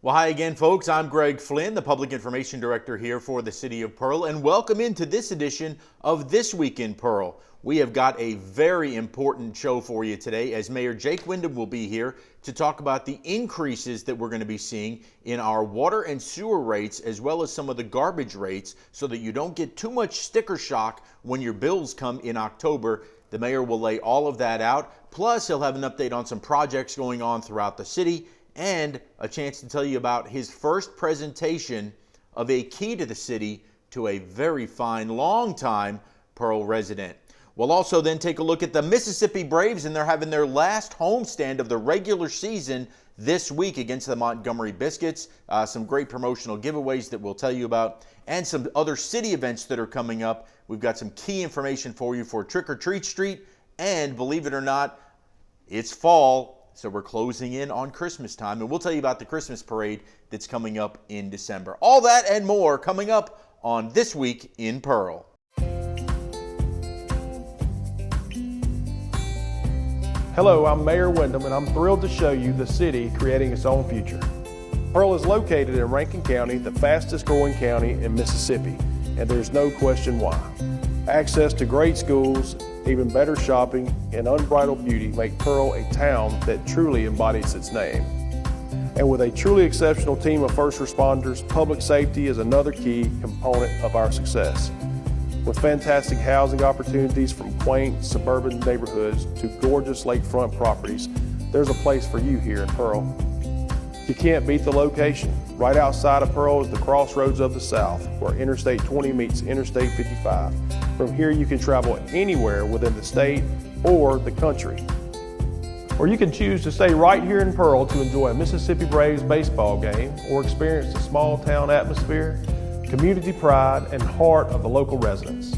Well, hi again, folks. I'm Greg Flynn, the Public Information Director here for the City of Pearl, and welcome into this edition of This Week in Pearl. We have got a very important show for you today, as Mayor Jake Windham will be here to talk about the increases that we're going to be seeing in our water and sewer rates, as well as some of the garbage rates, so that you don't get too much sticker shock when your bills come in October. The mayor will lay all of that out, plus he'll have an update on some projects going on throughout the city, and a chance to tell you about his first presentation of a key to the city to a very fine, long-time Pearl resident. We'll also then take a look at the Mississippi Braves, and they're having their last homestand of the regular season this week against the Montgomery Biscuits. Some great promotional giveaways that we'll tell you about, and some other city events that are coming up. We've got some key information for you for Trick or Treat Street, and believe it or not, it's fall. So we're closing in on Christmas time, and we'll tell you about the Christmas parade that's coming up in December. All that and more coming up on This Week in Pearl. Hello, I'm Mayor Windham, and I'm thrilled to show you the city creating its own future. Pearl is located in Rankin County, the fastest growing county in Mississippi, and there's no question why. Access to great schools, even better shopping, and unbridled beauty make Pearl a town that truly embodies its name. And with a truly exceptional team of first responders, public safety is another key component of our success. With fantastic housing opportunities from quaint suburban neighborhoods to gorgeous lakefront properties, there's a place for you here in Pearl. You can't beat the location. Right outside of Pearl is the crossroads of the South, where Interstate 20 meets Interstate 55. From here you can travel anywhere within the state or the country. Or you can choose to stay right here in Pearl to enjoy a Mississippi Braves baseball game or experience the small town atmosphere, community pride, and heart of the local residents.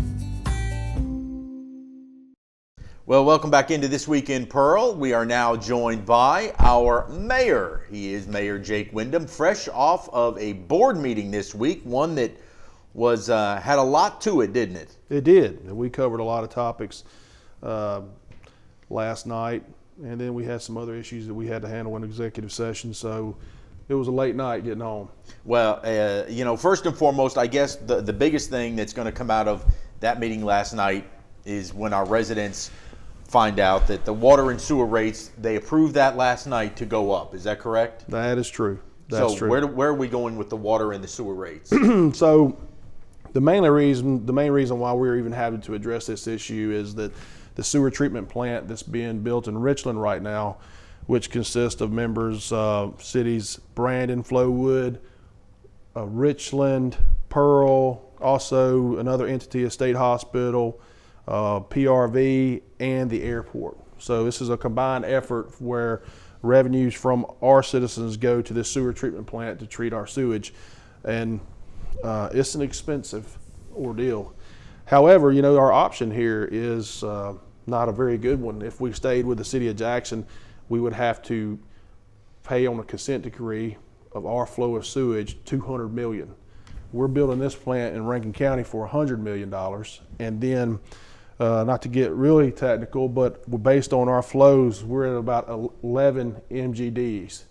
Well, welcome back into This Week in Pearl. We are now joined by our mayor. He is Mayor Jake Windham, fresh off of a board meeting this week, one that was had a lot to it, didn't it? It did. We covered a lot of topics last night, and then we had some other issues that we had to handle in executive session, so it was a late night getting home. Well, first and foremost, I guess the biggest thing that's going to come out of that meeting last night is when our residents find out that the water and sewer rates, they approved that last night to go up. Is that correct? That is true. That's true. Where are we going with the water and the sewer rates? So the main reason why we're even having to address this issue is that the sewer treatment plant that's being built in Richland right now, which consists of members of cities Brandon, Flowood, Richland, Pearl, also another entity, a state hospital, PRV, and the airport. So this is a combined effort where revenues from our citizens go to this sewer treatment plant to treat our sewage, and it's an expensive ordeal. However, our option here is not a very good one. If we stayed with the city of Jackson, we would have to pay on a consent decree of our flow of sewage $200 million. We're building this plant in Rankin County for $100 million, and then not to get really technical, but based on our flows, we're at about 11 MGDs.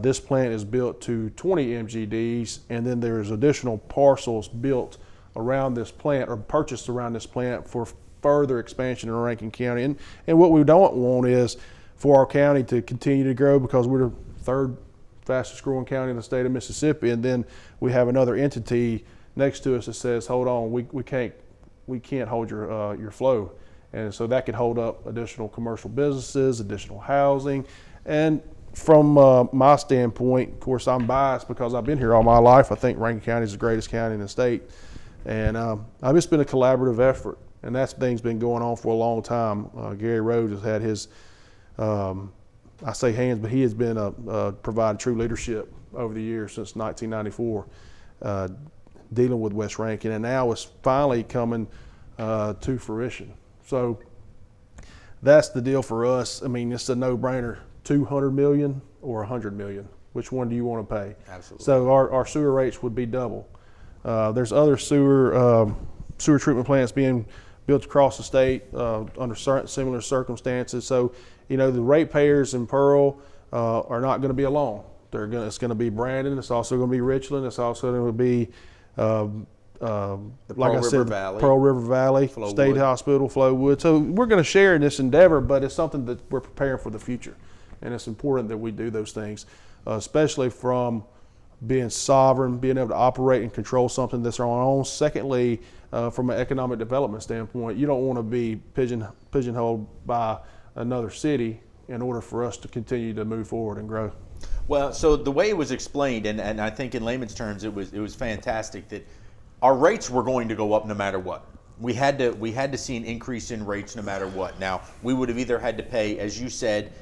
This plant is built to 20 MGDs, and then there's additional parcels built around this plant or purchased around this plant for further expansion in Rankin County. And what we don't want is for our county to continue to grow, because we're the third fastest growing county in the state of Mississippi, and then we have another entity next to us that says, hold on, we can't hold your flow. And so that could hold up additional commercial businesses, additional housing. And from my standpoint, of course, I'm biased because I've been here all my life. I think Rankin County is the greatest county in the state. And it's been a collaborative effort, and that thing's been going on for a long time. Gary Rhodes has had his, I say hands, but he has been provided true leadership over the years since 1994. Dealing with West Rankin, and now it's finally coming to fruition. So that's the deal for us. I mean, it's a no-brainer. 200 million or 100 million. Which one do you want to pay? Absolutely. So our sewer rates would be double. There's other sewer treatment plants being built across the state under similar circumstances. So, the ratepayers in Pearl are not going to be alone. It's going to be Brandon. It's also going to be Richland. It's also going to be, like I said, Pearl River Valley, State Hospital, Flowood. So we're going to share in this endeavor, but it's something that we're preparing for the future, and it's important that we do those things, especially from being sovereign, being able to operate and control something that's our own. Secondly, from an economic development standpoint, you don't want to be pigeonholed by another city in order for us to continue to move forward and grow. Well, so the way it was explained, and I think in layman's terms it was fantastic, that our rates were going to go up no matter what. We had to see an increase in rates no matter what. Now, we would have either had to pay, as you said,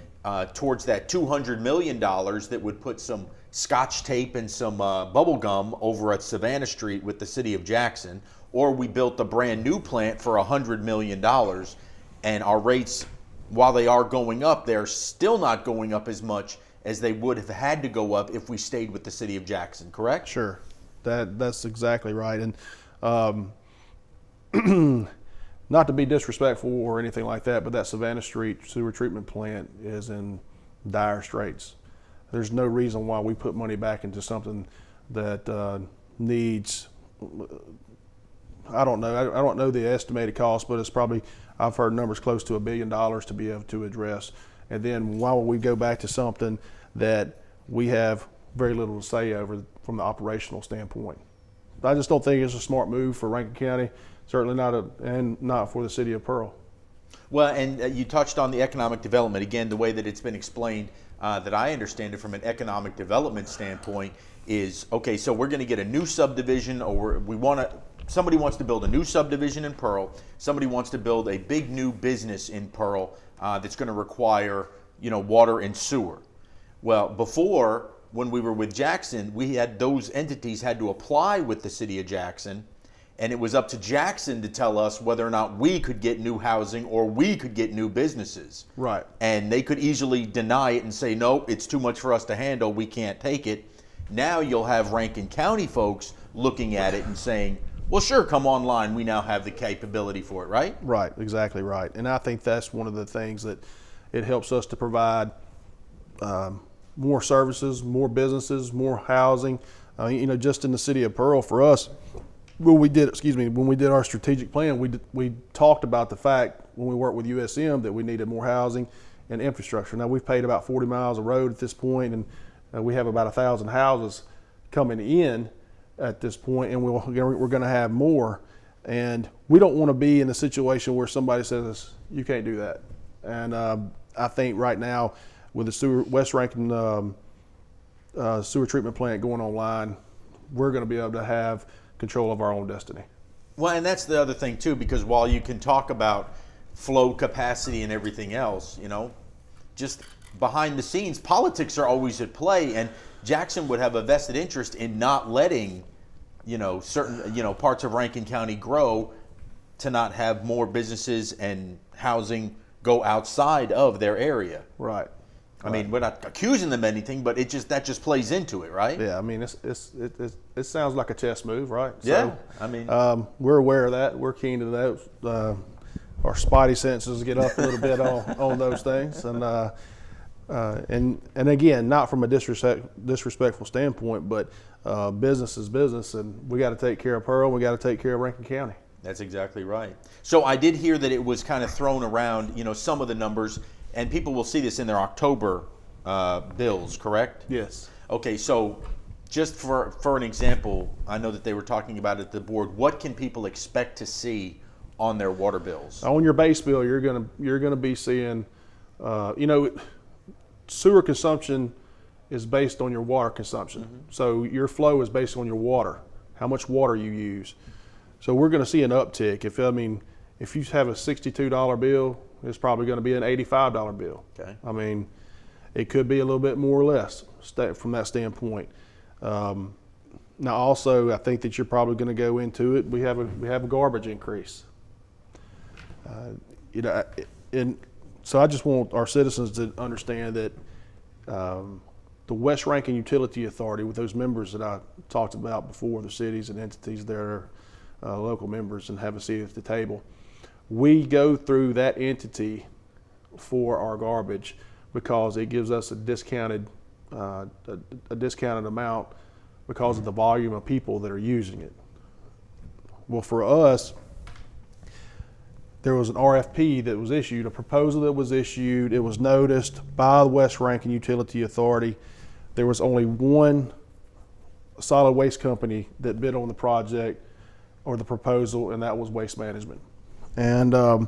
towards that $200 million that would put some Scotch tape and some bubble gum over at Savannah Street with the city of Jackson, or we built a brand new plant for $100 million, and our rates, while they are going up, they're still not going up as much as they would have had to go up if we stayed with the city of Jackson, correct? Sure, that's exactly right. And not to be disrespectful or anything like that, but that Savannah Street sewer treatment plant is in dire straits. There's no reason why we put money back into something that needs, I don't know the estimated cost, but it's probably, I've heard numbers close to $1 billion to be able to address. And then why would we go back to something that we have very little to say over from the operational standpoint? I just don't think it's a smart move for Rankin County, certainly not for the city of Pearl. Well, and you touched on the economic development. Again, the way that it's been explained, that I understand it from an economic development standpoint is, okay, so we're going to get a new subdivision, or somebody wants to build a new subdivision in Pearl. Somebody wants to build a big new business in Pearl that's going to require, water and sewer. Well, before, when we were with Jackson, those entities had to apply with the city of Jackson, and it was up to Jackson to tell us whether or not we could get new housing or we could get new businesses. Right. And they could easily deny it and say, no, it's too much for us to handle, we can't take it. Now you'll have Rankin County folks looking at it and saying, well, sure, come online, we now have the capability for it, right? Right, exactly right. And I think that's one of the things that it helps us to provide more services, more businesses, more housing. Just in the city of Pearl, for us, when we did our strategic plan, we talked about the fact when we worked with USM that we needed more housing and infrastructure. Now we've paid about 40 miles of road at this point, and we have about 1,000 houses coming in at this point, and we're going to have more. And we don't want to be in a situation where somebody says you can't do that. And I think right now with the West Rankin sewer treatment plant going online, we're going to be able to have control of our own destiny. Well, and that's the other thing too, because while you can talk about flow capacity and everything else, just behind the scenes, politics are always at play, and Jackson would have a vested interest in not letting, certain, parts of Rankin County grow to not have more businesses and housing go outside of their area. Right. I mean, we're not accusing them of anything, but that just plays into it, right? Yeah, I mean, it sounds like a chess move, right? Yeah, so, we're aware of that. We're keen to that. Our spidey senses get up a little bit on those things, and again, not from a disrespectful standpoint, but business is business, and we got to take care of Pearl. We got to take care of Rankin County. That's exactly right. So I did hear that it was kind of thrown around, some of the numbers. And people will see this in their October bills, correct? Yes. Okay, so just for an example, I know that they were talking about at the board. What can people expect to see on their water bills? On your base bill, you're gonna be seeing, sewer consumption is based on your water consumption. Mm-hmm. So your flow is based on your water, how much water you use. So we're going to see an uptick. If you have a $62 bill, it's probably going to be an $85 bill. Okay. I mean, it could be a little bit more or less from that standpoint. Now, also, I think that you're probably going to go into it. We have a garbage increase. And so I just want our citizens to understand that the West Rankin Utility Authority, with those members that I talked about before, the cities and entities that are local members and have a seat at the table, we go through that entity for our garbage because it gives us a discounted a discounted amount because of the volume of people that are using it. Well, for us, there was an RFP that was issued, a proposal that was issued. It was noticed by the West Rankin Utility Authority. There was only one solid waste company that bid on the project or the proposal, and that was Waste Management. And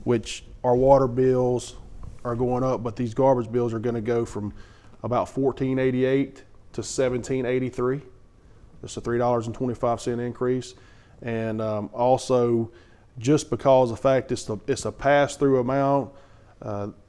which our water bills are going up, but these garbage bills are going to go from about $14.88 to $17.83. It's a $3.25 increase. And also, just because of the fact it's a pass-through amount,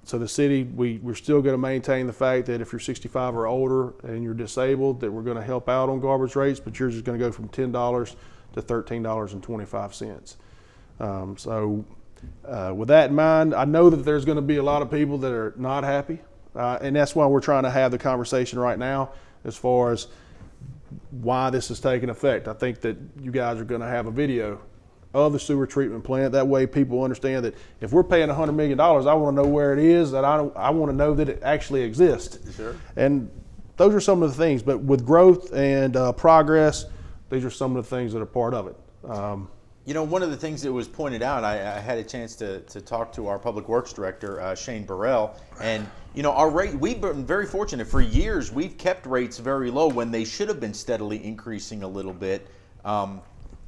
so the city, we're still going to maintain the fact that if you're 65 or older and you're disabled, that we're going to help out on garbage rates, but yours is going to go from $10 to $13.25. With that in mind, I know that there's going to be a lot of people that are not happy, and that's why we're trying to have the conversation right now as far as why this is taking effect. I think that you guys are going to have a video of the sewer treatment plant. That way people understand that if we're paying $100 million, I want to know where it is, that I want to know that it actually exists. Sure. And those are some of the things, but with growth and progress, these are some of the things that are part of it. You know, one of the things that was pointed out, I had a chance to talk to our Public Works Director, Shane Burrell, and you know, our rate, we've been very fortunate. For years, we've kept rates very low when they should have been steadily increasing a little bit.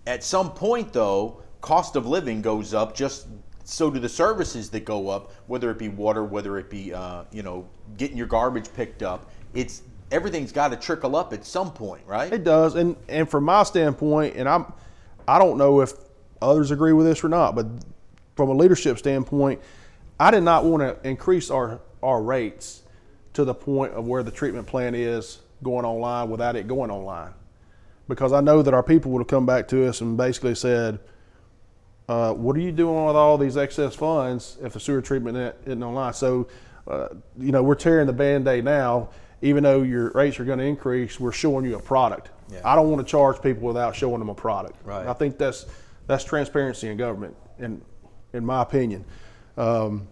At some point, though, cost of living goes up, just so do the services that go up, whether it be water, whether it be, you know, getting your garbage picked up. Everything's got to trickle up at some point, right? It does, and from my standpoint, and I don't know if others agree with this or not, but from a leadership standpoint, I did not want to increase our rates to the point of where the treatment plant is going online without it going online. Because I know that our people would have come back to us and basically said, what are you doing with all these excess funds if the sewer treatment isn't online? So, you know, we're tearing the Band-Aid now. Even though your rates are going to increase, we're showing you a product. Yeah. I don't want to charge people without showing them a product. Right. I think that's transparency in government, in my opinion. But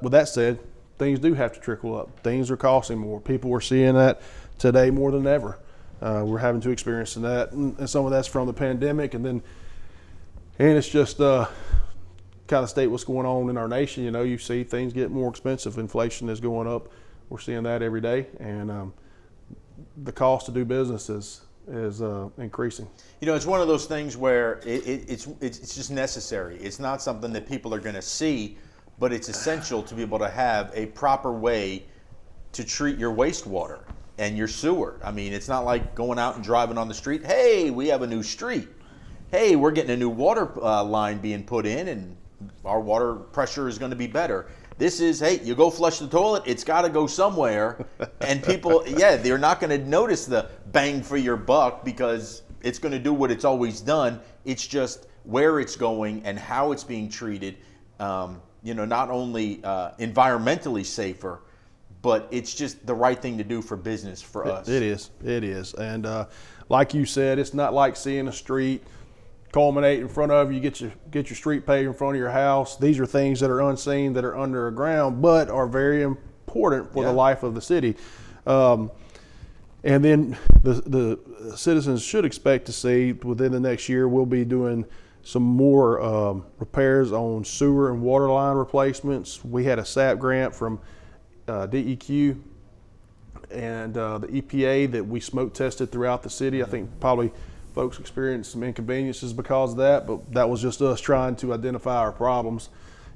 with that said, things do have to trickle up. Things are costing more. People are seeing that today more than ever. We're having to experience that, and some of that's from the pandemic, and it's just kind of state what's going on in our nation. You know, you see things get more expensive. Inflation is going up. We're seeing that every day, and the cost to do business is increasing. You know, it's one of those things where it's just necessary. It's not something that people are going to see, but it's essential to be able to have a proper way to treat your wastewater and your sewer. I mean, it's not like going out and driving on the street. Hey, we have a new street. Hey, we're getting a new water line being put in, and our water pressure is going to be better. This is, hey, you go flush the toilet, it's got to go somewhere. And people, yeah, they're not going to notice the bang for your buck because it's going to do what it's always done. It's just where it's going and how it's being treated, you know, not only environmentally safer, but it's just the right thing to do for business for us. It is. And like you said, it's not like seeing a street culminate in front of you, get your street paved in front of your house. These are things that are unseen, that are underground, but are very important for the life of the city. And then the citizens should expect to see within the next year, we'll be doing some more repairs on sewer and water line replacements. We had a SAP grant from DEQ and the EPA that we smoke tested throughout the city. I think probably folks experienced some inconveniences because of that, but that was just us trying to identify our problems.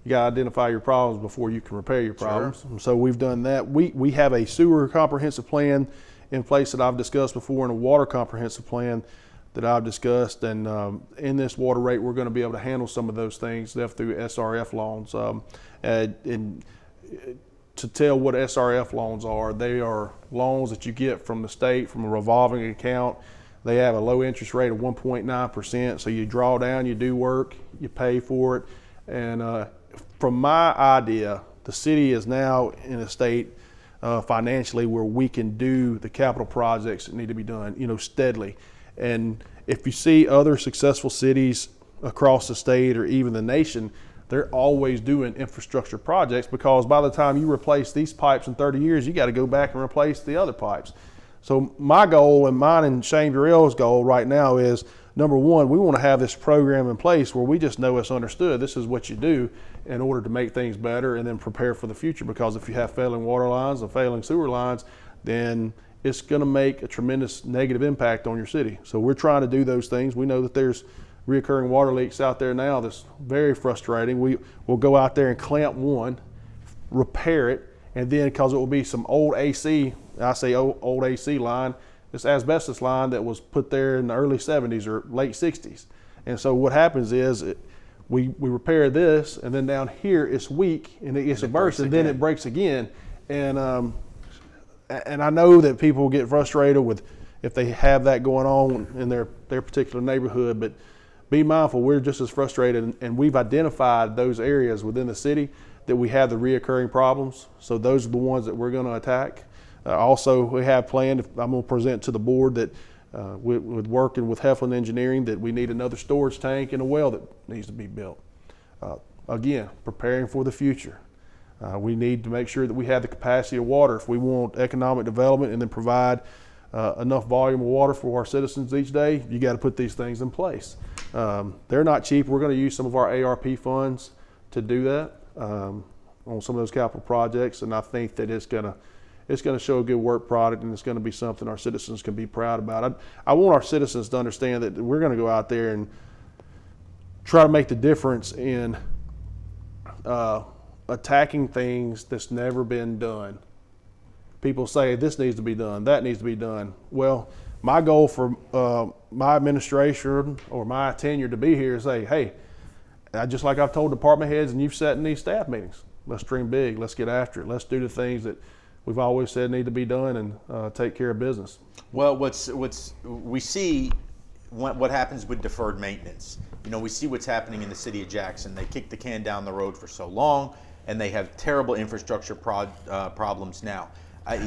You got to identify your problems before you can repair your problems. Sure. So we've done that. We have a sewer comprehensive plan in place that I've discussed before, and a water comprehensive plan that I've discussed. And in this water rate, we're going to be able to handle some of those things through SRF loans. And to tell what SRF loans are, they are loans that you get from the state from a revolving account. They have a low interest rate of 1.9%. So you draw down, you do work, you pay for it. And from my idea, the city is now in a state financially where we can do the capital projects that need to be done, you know, steadily. And if you see other successful cities across the state or even the nation, they're always doing infrastructure projects, because by the time you replace these pipes in 30 years, you got to go back and replace the other pipes. So my goal, and mine and Shane Durrell's goal right now, is number one, we want to have this program in place where we just know it's understood. This is what you do in order to make things better and then prepare for the future. Because if you have failing water lines and failing sewer lines, then it's going to make a tremendous negative impact on your city. So we're trying to do those things. We know that there's reoccurring water leaks out there now that's very frustrating. We'll go out there and clamp one, repair it, and then, because it will be some old AC, I say old AC line, this asbestos line that was put there in the early 70s or late 60s. And so what happens is we repair this, and then down here it's weak and it gets a burst, and then it breaks again. And I know that people get frustrated with if they have that going on in their particular neighborhood, but be mindful, we're just as frustrated, and we've identified those areas within the city that we have the reoccurring problems. So those are the ones that we're going to attack. Also, we have planned, I'm going to present to the board that with working with Heflin Engineering, that we need another storage tank and a well that needs to be built. Again, preparing for the future. We need to make sure that we have the capacity of water if we want economic development and then provide enough volume of water for our citizens each day. You got to put these things in place. They're not cheap. We're going to use some of our ARP funds to do that on some of those capital projects, and I think that it's going to show a good work product, and it's going to be something our citizens can be proud about. I want our citizens to understand that we're going to go out there and try to make the difference in attacking things that's never been done. People say this needs to be done, that needs to be done. Well, my goal for my administration or my tenure to be here is say, hey, just like I've told department heads and you've sat in these staff meetings, let's dream big, let's get after it, let's do the things that we've always said need to be done and take care of business. Well, we see what happens with deferred maintenance. You know, we see what's happening in the city of Jackson. They kick the can down the road for so long, and they have terrible infrastructure problems now.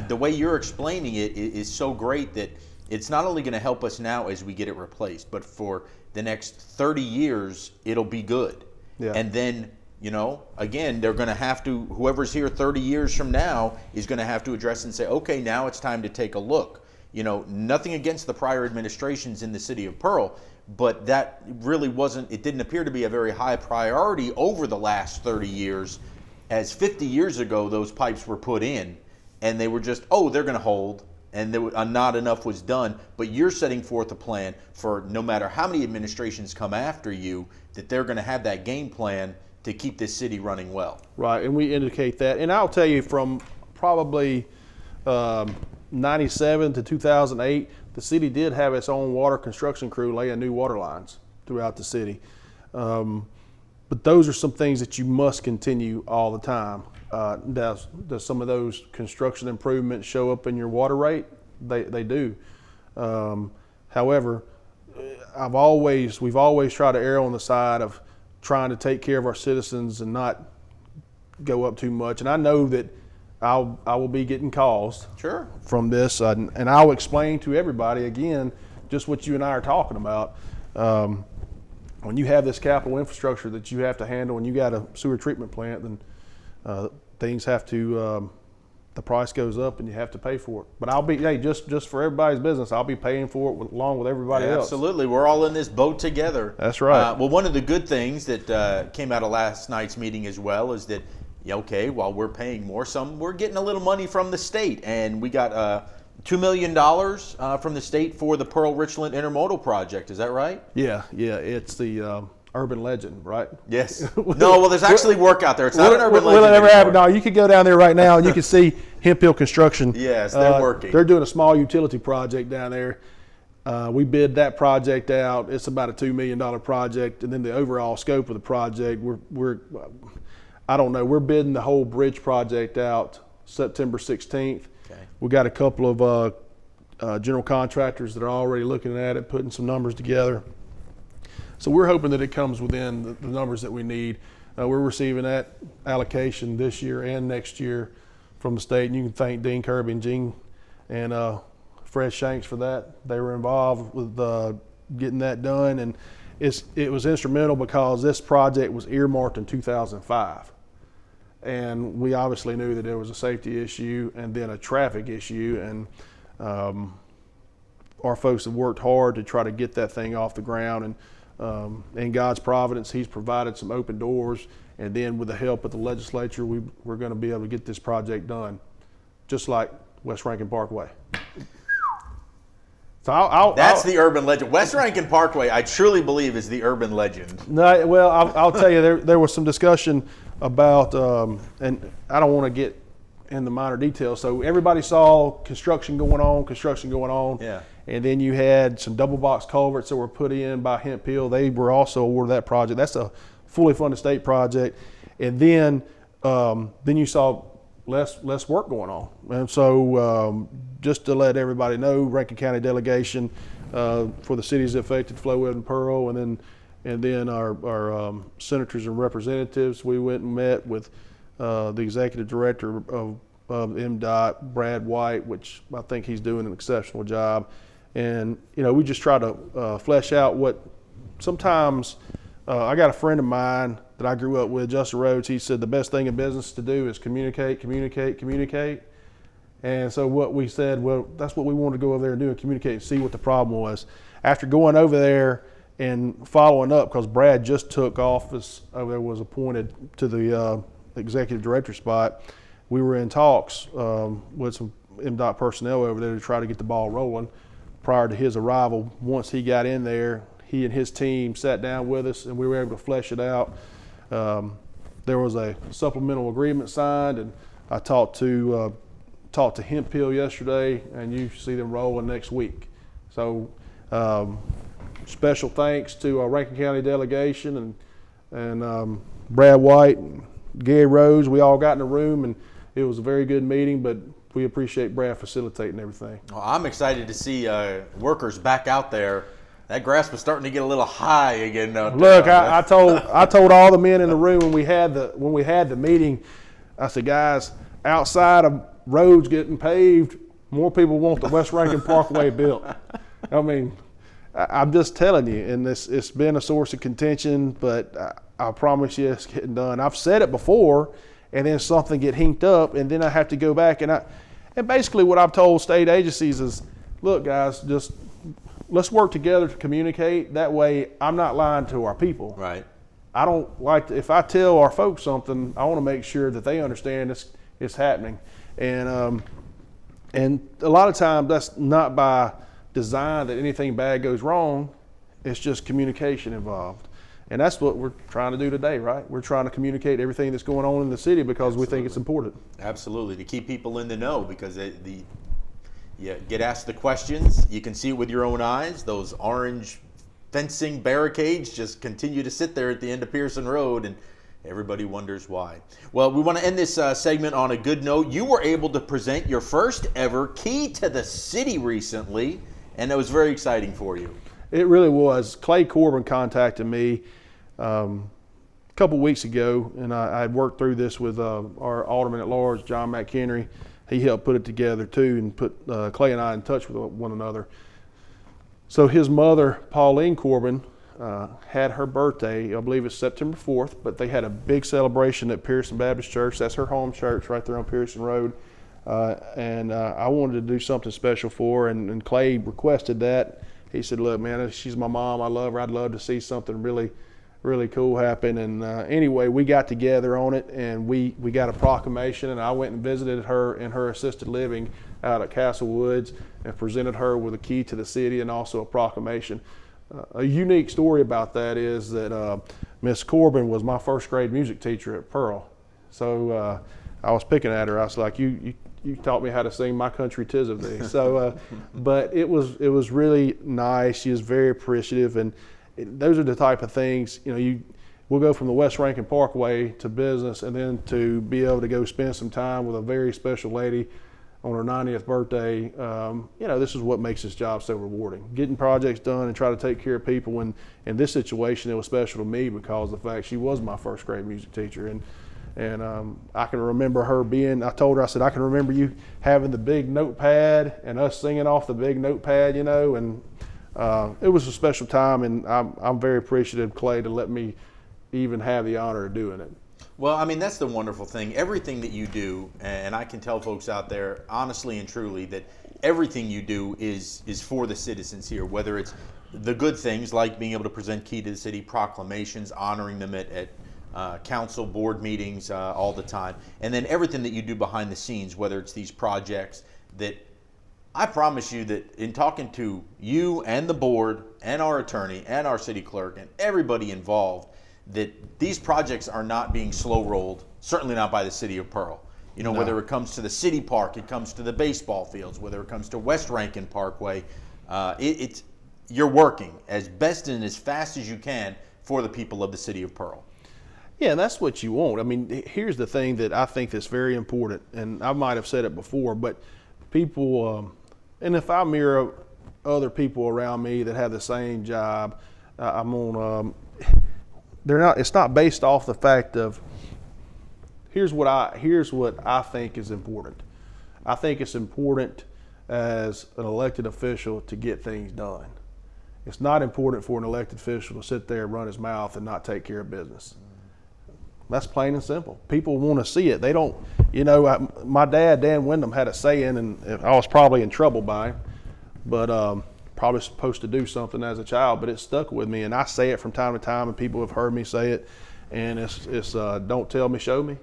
The way you're explaining it is so great that it's not only going to help us now as we get it replaced, but for the next 30 years, it'll be good. Yeah. And then, you know, again, they're going to have to, whoever's here 30 years from now is going to have to address and say, okay, now it's time to take a look. You know, nothing against the prior administrations in the city of Pearl, but that really wasn't, it didn't appear to be a very high priority over the last 30 years, as 50 years ago those pipes were put in and they were just, oh, they're going to hold, and not enough was done. But you're setting forth a plan for no matter how many administrations come after you, that they're going to have that game plan to keep this city running well. Right, and we indicate that. And I'll tell you, from probably 97 to 2008, the city did have its own water construction crew laying new water lines throughout the city. But those are some things that you must continue all the time. Does some of those construction improvements show up in your water rate? They do. However, we've always tried to err on the side of trying to take care of our citizens and not go up too much. And I know that I will be getting calls from this, and I'll explain to everybody again just what you and I are talking about. When you have this capital infrastructure that you have to handle, and you got a sewer treatment plant, then things have to, the price goes up and you have to pay for it. But I'll be, hey, just for everybody's business, I'll be paying for it along with everybody else. Absolutely. We're all in this boat together. That's right. Well, one of the good things that came out of last night's meeting as well is that, okay, while we're paying more, we're getting a little money from the state. And we got $2 million from the state for the Pearl Richland Intermodal project. Is that right? Yeah. It's the urban legend, right? Yes. No, well, there's actually work out there. It's not an urban legend anymore. No, you could go down there right now and you can see Hemp Hill Construction. Yes, they're working. They're doing a small utility project down there. We bid that project out. It's about a $2 million project, and then the overall scope of the project, I don't know. We're bidding the whole bridge project out September 16th. Okay. We got a couple of general contractors that are already looking at it, putting some numbers together. So we're hoping that it comes within the numbers that we need. We're receiving that allocation this year and next year from the state, and you can thank Dean Kirby and Gene and Fred Shanks for that. They were involved with getting that done, it was instrumental because this project was earmarked in 2005. And we obviously knew that there was a safety issue and then a traffic issue. And our folks have worked hard to try to get that thing off the ground. And in God's providence, He's provided some open doors. And then with the help of the legislature, we're going to be able to get this project done, just like West Rankin Parkway. So that's the urban legend. West Rankin Parkway, I truly believe, is the urban legend. No, well, I'll tell you, there was some discussion about, and I don't want to get in the minor details. So everybody saw construction going on. Yeah. And then you had some double box culverts that were put in by Hemp Hill. They were also awarded that project. That's a fully funded state project. And then you saw less work going on. And so just to let everybody know, Rankin County delegation for the cities affected, Flowood and Pearl, and then our senators and representatives, we went and met with the executive director of MDOT, Brad White, which I think he's doing an exceptional job. And we just try to flesh out what sometimes I got a friend of mine that I grew up with, Justin Rhodes. He said the best thing in business to do is communicate. And so what we said, well, that's what we wanted to go over there and do, and communicate and see what the problem was. After going over there and following up, because Brad just took office over there, was appointed to the executive director spot, we were in talks with some MDOT personnel over there to try to get the ball rolling prior to his arrival. Once he got in there, he and his team sat down with us, and we were able to flesh it out. There was a supplemental agreement signed, and I talked to Hemp Hill yesterday, and you see them rolling next week. So special thanks to our Rankin County delegation and Brad White and Gary Rose. We all got in a room, and it was a very good meeting, but we appreciate Brad facilitating everything. Well, I'm excited to see workers back out there. That grass was starting to get a little high again. Look, I told all the men in the room when we had the meeting, I said, guys, outside of roads getting paved, more people want the West Rankin Parkway built. I mean, I'm just telling you, and it's been a source of contention, but I promise you it's getting done. I've said it before, and then something get hinked up, and then I have to go back. And basically what I've told state agencies is, look, guys, just let's work together to communicate. That way I'm not lying to our people. Right. I don't like to, if I tell our folks something, I want to make sure that they understand it's happening. And a lot of times that's not by design that anything bad goes wrong. It's just communication involved. And that's what we're trying to do today, right? We're trying to communicate everything that's going on in the city because we think it's important. Absolutely, to keep people in the know, because you get asked the questions, you can see it with your own eyes. Those orange fencing barricades just continue to sit there at the end of Pearson Road, and everybody wonders why. Well, we want to end this segment on a good note. You were able to present your first ever Key to the City recently, and that was very exciting for you. It really was. Clay Corbin contacted me a couple weeks ago, and I had worked through this with our Alderman at Large, John McHenry. He helped put it together too, and put Clay and I in touch with one another. So his mother, Pauline Corbin, had her birthday, I believe it's September 4th, but they had a big celebration at Pearson Baptist Church. That's her home church right there on Pearson Road. And I wanted to do something special for her, and Clay requested that. He said, look, man, she's my mom. I love her. I'd love to see something really, really cool happen. And anyway, we got together on it, and we got a proclamation, and I went and visited her in her assisted living out at Castle Woods and presented her with a key to the city and also a proclamation. A unique story about that is that Miss Corbin was my first grade music teacher at Pearl. So I was picking at her. I was like, you taught me how to sing My Country 'Tis of Thee. So, but it was really nice. She was very appreciative, and those are the type of things, we'll go from the West Rankin Parkway to business, and then to be able to go spend some time with a very special lady on her 90th birthday. This is what makes this job so rewarding. Getting projects done and try to take care of people. And in this situation, it was special to me because of the fact she was my first grade music teacher. And I can remember her I told her, I said, I can remember you having the big notepad and us singing off the big notepad, and it was a special time, and I'm very appreciative, Clay, to let me even have the honor of doing it. Well, I mean, that's the wonderful thing. Everything that you do, and I can tell folks out there honestly and truly that everything you do is for the citizens here, whether it's the good things like being able to present key to the city proclamations, honoring them at council board meetings all the time, and then everything that you do behind the scenes, whether it's these projects that I promise you that in talking to you and the board and our attorney and our city clerk and everybody involved, that these projects are not being slow rolled, certainly not by the city of Pearl. You know, whether it comes to the city park, it comes to the baseball fields, whether it comes to West Rankin Parkway, you're working as best and as fast as you can for the people of the city of Pearl. Yeah, and that's what you want. I mean, here's the thing that I think that's very important, and I might have said it before, but people, and if I mirror other people around me that have the same job, it's not based off the fact of, here's what I think is important. I think it's important as an elected official to get things done. It's not important for an elected official to sit there and run his mouth and not take care of business. That's plain and simple. People want to see it. They don't, my dad, Dan Windham, had a saying, and I was probably in trouble by him, but probably supposed to do something as a child, but it stuck with me, and I say it from time to time, and people have heard me say it, and it's don't tell me, show me.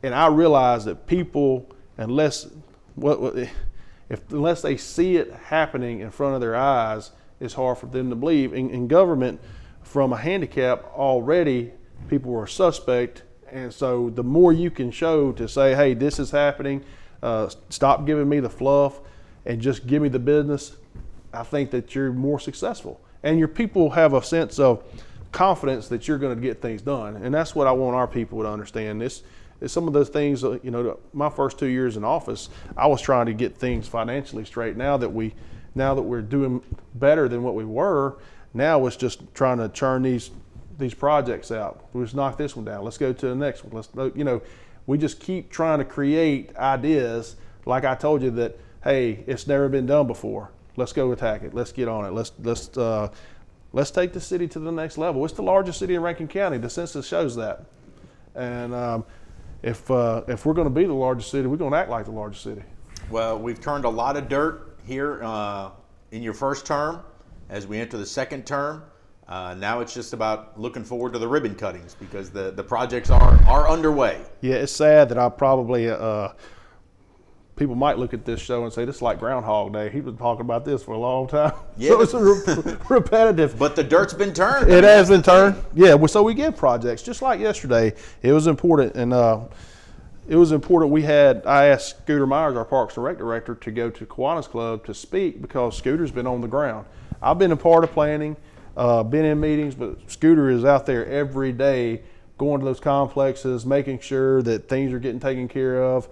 And I realize that people, unless they see it happening in front of their eyes, it's hard for them to believe. In government, from a handicap already, people are suspect, and so the more you can show to say, hey, this is happening, stop giving me the fluff and just give me the business, I think that you're more successful. And your people have a sense of confidence that you're going to get things done. And that's what I want our people to understand. This is some of those things, my first 2 years in office, I was trying to get things financially straight. Now that we're doing better than what we were, now it's just trying to churn these projects out. We just knock this one down. Let's go to the next one. We just keep trying to create ideas. Like I told you that, hey, it's never been done before. Let's go attack it. Let's get on it. Let's take the city to the next level. It's the largest city in Rankin County. The census shows that. And if we're going to be the largest city, we're going to act like the largest city. Well, we've turned a lot of dirt here in your first term. As we enter the second term, now it's just about looking forward to the ribbon cuttings because the projects are underway. Yeah, it's sad that I probably people might look at this show and say, this is like Groundhog Day. He's been talking about this for a long time. Yeah. So it's repetitive. But the dirt's been turned. It has been turned. Yeah, well, so we get projects. Just like yesterday, it was important. And I asked Scooter Myers, our Parks and Rec director, to go to Kiwanis Club to speak because Scooter's been on the ground. I've been a part of planning, been in meetings, but Scooter is out there every day going to those complexes, making sure that things are getting taken care of.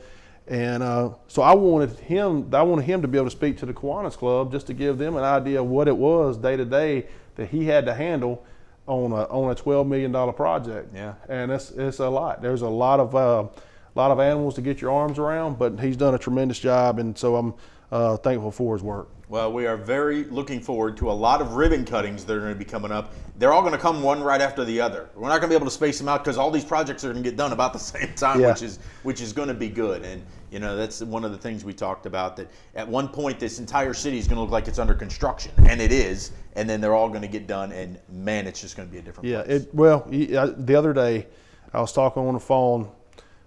And so I wanted him to be able to speak to the Kiwanis Club just to give them an idea of what it was day to day that he had to handle on a $12 million project. Yeah. And it's a lot. There's a lot of animals to get your arms around, but he's done a tremendous job, and so I'm thankful for his work. Well, we are very looking forward to a lot of ribbon cuttings that are going to be coming up. They're all going to come one right after the other. We're not going to be able to space them out because all these projects are going to get done about the same time, yeah. which is going to be good. And that's one of the things we talked about, that at one point this entire city is going to look like it's under construction, and it is. And then they're all going to get done, and man, it's just going to be a different place. The other day I was talking on the phone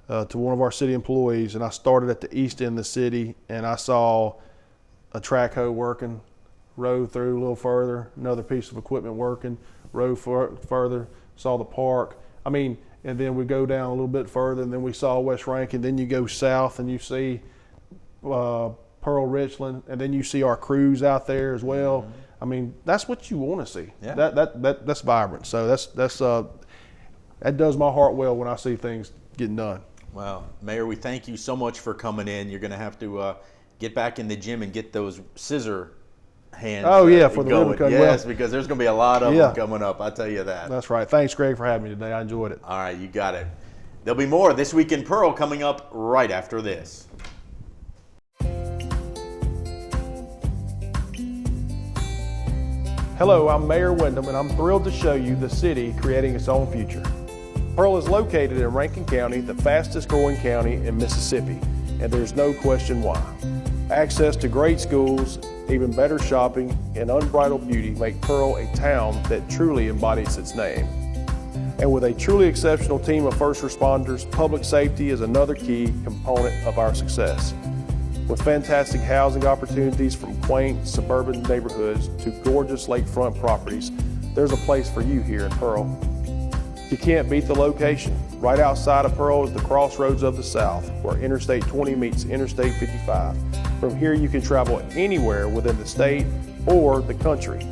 to one of our city employees, and I started at the east end of the city, and I saw a track hoe working, rode through a little further, another piece of equipment working, rode further, saw the park. And then we go down a little bit further, and then we saw West Rankin. Then you go south, and you see Pearl, Richland, and then you see our crews out there as well. Mm-hmm. That's what you want to see. Yeah. That's vibrant. So that does my heart well when I see things getting done. Well, Mayor, we thank you so much for coming in. You're going to have to get back in the gym and get those scissor hands. Oh, yeah, for the ribbon cutting. Yes, because there's going to be a lot of them coming up. I'll tell you that. That's right. Thanks, Greg, for having me today. I enjoyed it. All right, you got it. There'll be more This Week in Pearl coming up right after this. Hello, I'm Mayor Windham, and I'm thrilled to show you the city creating its own future. Pearl is located in Rankin County, the fastest growing county in Mississippi, and there's no question why. Access to great schools, even better shopping, and unbridled beauty make Pearl a town that truly embodies its name. And with a truly exceptional team of first responders, public safety is another key component of our success. With fantastic housing opportunities from quaint suburban neighborhoods to gorgeous lakefront properties, there's a place for you here in Pearl. You can't beat the location. Right outside of Pearl is the crossroads of the South, where Interstate 20 meets Interstate 55. From here you can travel anywhere within the state or the country.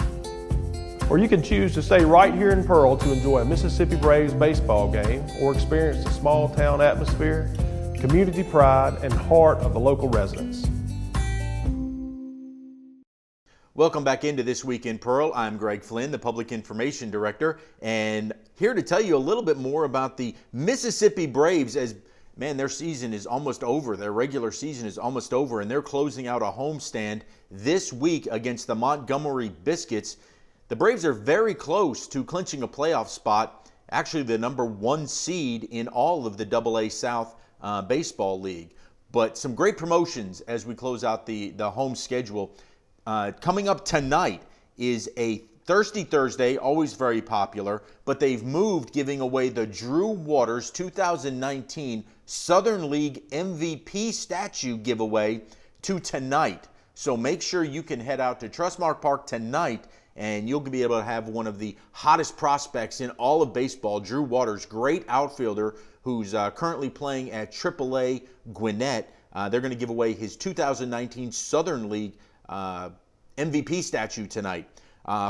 Or you can choose to stay right here in Pearl to enjoy a Mississippi Braves baseball game or experience the small town atmosphere, community pride, and heart of the local residents. Welcome back into This Week in Pearl. I'm Greg Flynn, the Public Information Director, and here to tell you a little bit more about the Mississippi Braves. As man, their season is almost over. Their regular season is almost over, and they're closing out a homestand this week against the Montgomery Biscuits. The Braves are very close to clinching a playoff spot, actually the #1 seed in all of the AA South Baseball League. But some great promotions as we close out the home schedule. Coming up tonight is a Thirsty Thursday, always very popular, but they've moved, giving away the Drew Waters 2019 Southern League MVP statue giveaway to tonight. So make sure you can head out to Trustmark Park tonight, and you'll be able to have one of the hottest prospects in all of baseball, Drew Waters, great outfielder who's currently playing at AAA Gwinnett. They're going to give away his 2019 Southern League MVP statue tonight.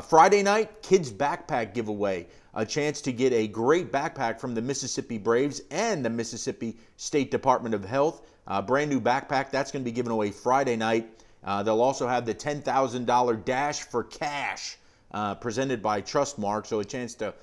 Friday night, kids backpack giveaway. A chance to get a great backpack from the Mississippi Braves and the Mississippi State Department of Health. Brand new backpack, that's going to be given away Friday night. They'll also have the $10,000 Dash for Cash presented by Trustmark. So a chance to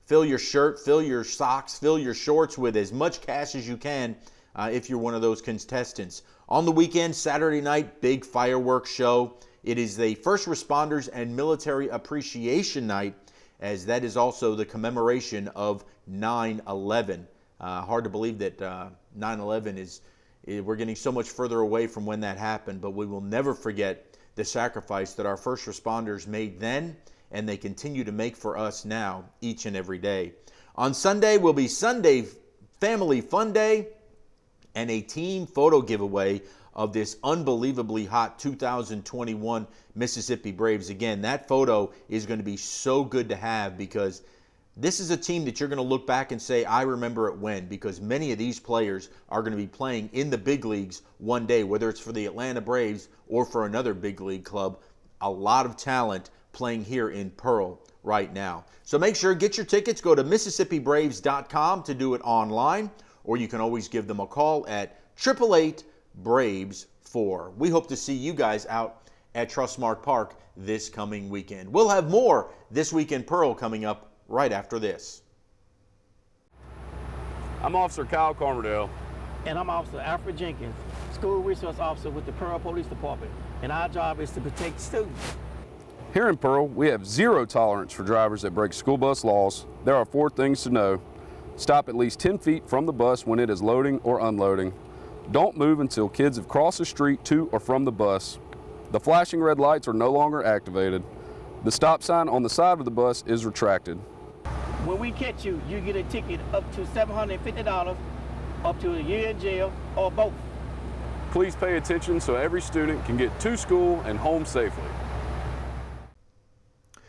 fill your shirt, fill your socks, fill your shorts with as much cash as you can if you're one of those contestants. On the weekend, Saturday night, big fireworks show. It is the First Responders and Military Appreciation Night, as that is also the commemoration of 9/11. Hard to believe that 9/11 is, we're getting so much further away from when that happened, but we will never forget the sacrifice that our first responders made then, and they continue to make for us now, each and every day. On Sunday will be Sunday Family Fun Day and a team photo giveaway of this unbelievably hot 2021 Mississippi Braves. Again, that photo is going to be so good to have, because this is a team that you're going to look back and say, I remember it when, because many of these players are going to be playing in the big leagues one day, whether it's for the Atlanta Braves or for another big league club. A lot of talent playing here in Pearl right now. So make sure, get your tickets. Go to MississippiBraves.com to do it online, or you can always give them a call at 888-BRAVES-4. We hope to see you guys out at Trustmark Park this coming weekend. We'll have more This Week in Pearl coming up right after this. I'm Officer Kyle Carmerdale. And I'm Officer Alfred Jenkins, School Resource Officer with the Pearl Police Department. And our job is to protect students. Here in Pearl, we have zero tolerance for drivers that break school bus laws. There are 4 things to know. Stop at least 10 feet from the bus when it is loading or unloading. Don't move until kids have crossed the street to or from the bus. The flashing red lights are no longer activated. The stop sign on the side of the bus is retracted. When we catch you, you get a ticket up to $750, up to a year in jail, or both. Please pay attention so every student can get to school and home safely.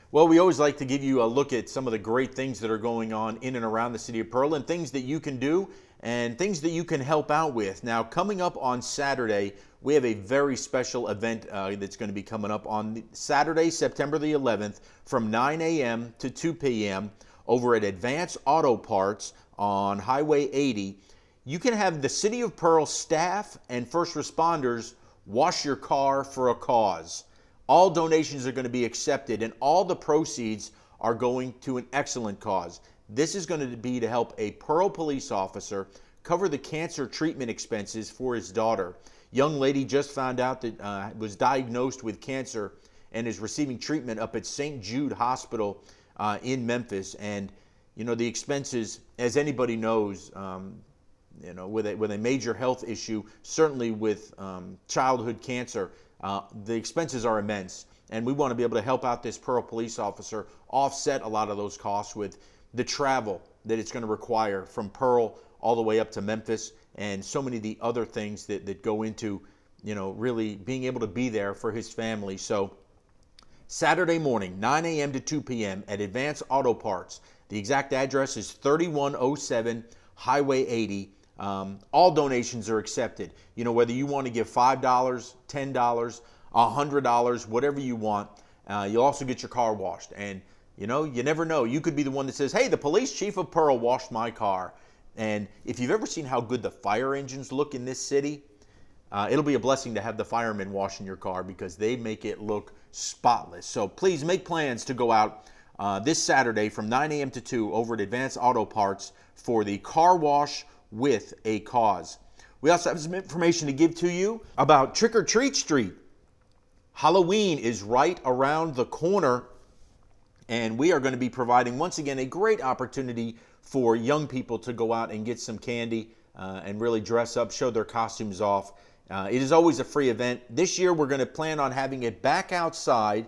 Well, we always like to give you a look at some of the great things that are going on in and around the city of Pearl, and things that you can do and things that you can help out with. Now, coming up on Saturday, we have a very special event that's going to be coming up on Saturday, September the 11th, from 9 a.m. to 2 p.m. over at Advance Auto Parts on Highway 80. You can have the City of Pearl staff and first responders wash your car for a cause. All donations are going to be accepted, and all the proceeds are going to an excellent cause. This is going to be to help a Pearl police officer cover the cancer treatment expenses for his daughter. Young lady just found out that was diagnosed with cancer and is receiving treatment up at St. Jude Hospital in Memphis. And, you know, the expenses, as anybody knows, you know, with a major health issue, certainly with childhood cancer, the expenses are immense. And we want to be able to help out this Pearl police officer offset a lot of those costs with the travel that it's going to require from Pearl all the way up to Memphis, and so many of the other things that go into, you know, really being able to be there for his family. So Saturday morning, 9 a.m. to 2 p.m. at Advance Auto Parts. The exact address is 3107 Highway 80. All donations are accepted. You know, whether you want to give $5, $10, $100, whatever you want. You'll also get your car washed. And, you know, you never know. You could be the one that says, hey, the police chief of Pearl washed my car. And if you've ever seen how good the fire engines look in this city, it'll be a blessing to have the firemen washing your car, because they make it look spotless. So please make plans to go out this Saturday from 9 a.m. to 2 over at Advanced Auto Parts for the car wash with a cause. We also have some information to give to you about Trick or Treat Street. Halloween is right around the corner, and we are going to be providing, once again, a great opportunity for young people to go out and get some candy and really dress up, show their costumes off. It is always a free event. This year, we're going to plan on having it back outside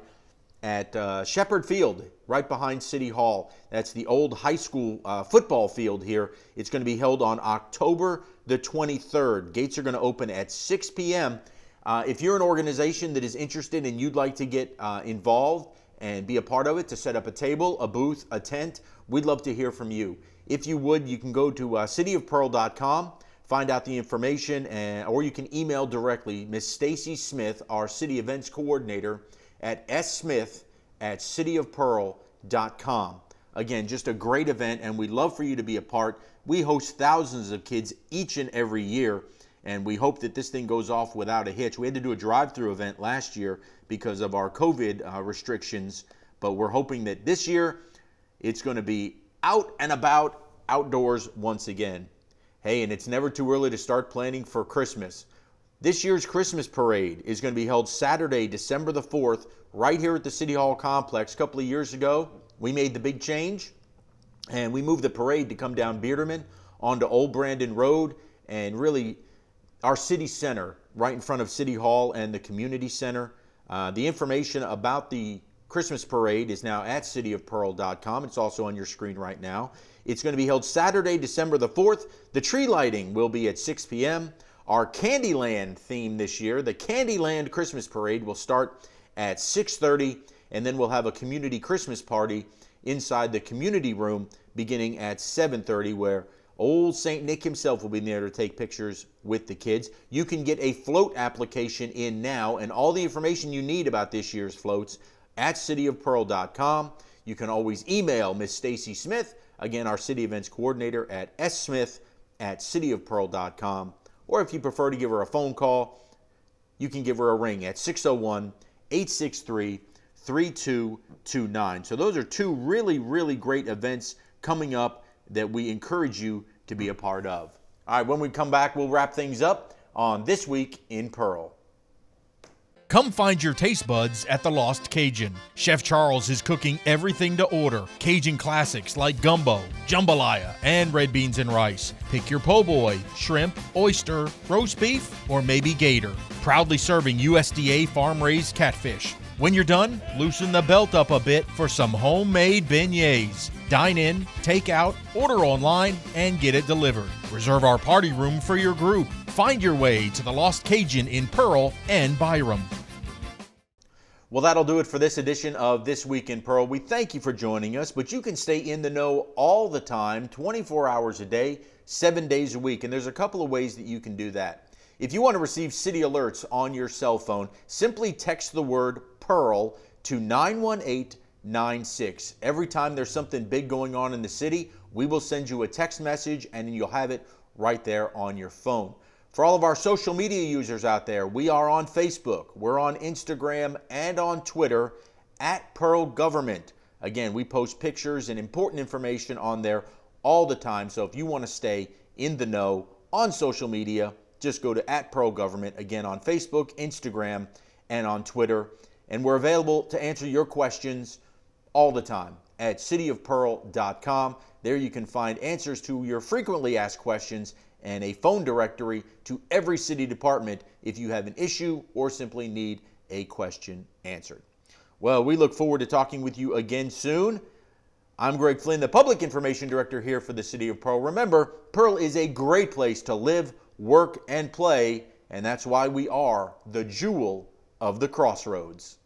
at Shepherd Field, right behind City Hall. That's the old high school football field here. It's going to be held on October the 23rd. Gates are going to open at 6 p.m. If you're an organization that is interested and you'd like to get involved and be a part of it, to set up a table, a booth, a tent, we'd love to hear from you. If you would, you can go to cityofpearl.com, find out the information, or you can email directly Miss Stacy Smith, our city events coordinator, at smith@cityofpearl.com. Again, just a great event, and we'd love for you to be a part. We host thousands of kids each and every year, and we hope that this thing goes off without a hitch. We had to do a drive-through event last year because of our COVID restrictions, but we're hoping that this year it's going to be out and about, outdoors once again. Hey, and it's never too early to start planning for Christmas. This year's Christmas parade is going to be held Saturday, December the 4th, right here at the City Hall complex. A couple of years ago, we made the big change, and we moved the parade to come down Bearderman onto Old Brandon Road, and really our city center right in front of City Hall and the community center. The information about the Christmas parade is now at cityofpearl.com. It's also on your screen right now. It's going to be held Saturday, December the 4th. The tree lighting will be at 6 p.m. Our Candyland theme this year, the Candyland Christmas Parade, will start at 6:30, and then we'll have a community Christmas party inside the community room beginning at 7:30, where old St. Nick himself will be there to take pictures with the kids. You can get a float application in now, and all the information you need about this year's floats at cityofpearl.com. You can always email Miss Stacy Smith, again, our city events coordinator, at smith@cityofpearl.com. Or if you prefer to give her a phone call, you can give her a ring at 601-863-3229. So those are two really, really great events coming up that we encourage you to be a part of. All right, when we come back, we'll wrap things up on This Week in Pearl. Come find your taste buds at the Lost Cajun. Chef Charles is cooking everything to order. Cajun classics like gumbo, jambalaya, and red beans and rice. Pick your po' boy, shrimp, oyster, roast beef, or maybe gator. Proudly serving USDA farm-raised catfish. When you're done, loosen the belt up a bit for some homemade beignets. Dine in, take out, order online, and get it delivered. Reserve our party room for your group. Find your way to the Lost Cajun in Pearl and Byram. Well, that'll do it for this edition of This Week in Pearl. We thank you for joining us, but you can stay in the know all the time, 24 hours a day, 7 days a week, and there's a couple of ways that you can do that. If you want to receive city alerts on your cell phone, simply text the word Pearl to 91896. Every time there's something big going on in the city, we will send you a text message and you'll have it right there on your phone. For all of our social media users out there, we are on Facebook, we're on Instagram, and on Twitter at Pearl Government. Again, we post pictures and important information on there all the time, so if you want to stay in the know on social media, just go to at Pearl Government, again on Facebook, Instagram, and on Twitter. and we're available to answer your questions all the time at cityofpearl.com. There you can find answers to your frequently asked questions and a phone directory to every city department if you have an issue or simply need a question answered. Well, we look forward to talking with you again soon. I'm Greg Flynn, the Public Information Director here for the City of Pearl. Remember, Pearl is a great place to live, work, and play, and that's why we are the jewel of the Crossroads.